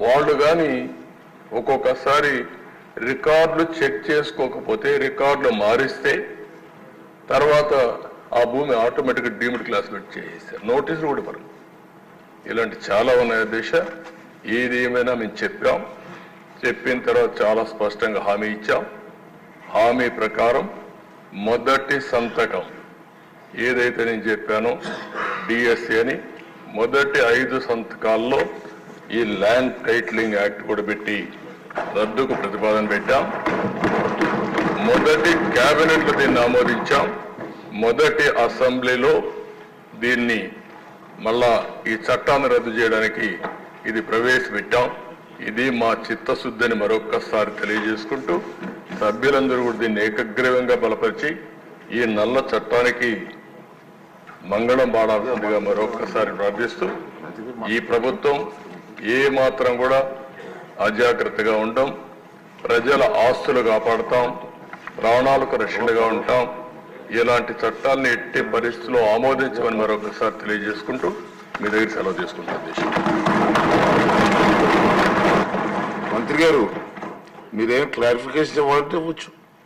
వాళ్ళు కానీ ఒక్కొక్కసారి రికార్డులు చెక్ చేసుకోకపోతే రికార్డులు మారిస్తే తర్వాత ఆ భూమి ఆటోమేటిక్గా డీమ్డ్ క్లాసిఫైడ్ చేసేస్తారు, నోటీసులు కూడా ఇవ్వరు. ఇలాంటి చాలా ఉన్నాయి దిశ. ఏది ఏమైనా మేము చెప్పాం, చెప్పిన తర్వాత చాలా స్పష్టంగా హామీ ఇచ్చాం. హామీ ప్రకారం మొదటి సంతకం ఏదైతే నేను చెప్పానో డిఎస్సి అని మొదటి 5 సంతకాల్లో ఈ ల్యాండ్ టైటిలింగ్ యాక్ట్ కూడా పెట్టి రద్దుకు ప్రతిపాదన పెట్టాం. మొదటి కేబినెట్లో దీన్ని ఆమోదించాం. మొదటి అసెంబ్లీలో దీన్ని మళ్ళా ఈ చట్టాన్ని రద్దు చేయడానికి ఇది ప్రవేశపెట్టాం. ఇది మా చిత్తశుద్ధిని మరొక్కసారి తెలియజేసుకుంటూ సభ్యులందరూ కూడా దీన్ని ఏకగ్రీవంగా బలపరిచి ఈ నల్ల చట్టానికి మంగళం పాడాల్సిందిగా మరొక్కసారి ప్రార్థిస్తూ ఈ ప్రభుత్వం ఏ మాత్రం కూడా అజాగ్రత్తగా ఉంటాం, ప్రజల ఆస్తులు కాపాడుతాం, ప్రాణాలకు రక్షణగా ఉంటాం. ఇలాంటి చట్టాలను ఎట్టి పరిస్థితుల్లో ఆమోదించమని మరొకసారి తెలియజేసుకుంటూ మీ దగ్గర సెలవు తీసుకుంటాం. మంత్రి గారు మీరేం క్లారిఫికేషన్ ఇవ్వాలంటే ఇవ్వచ్చు.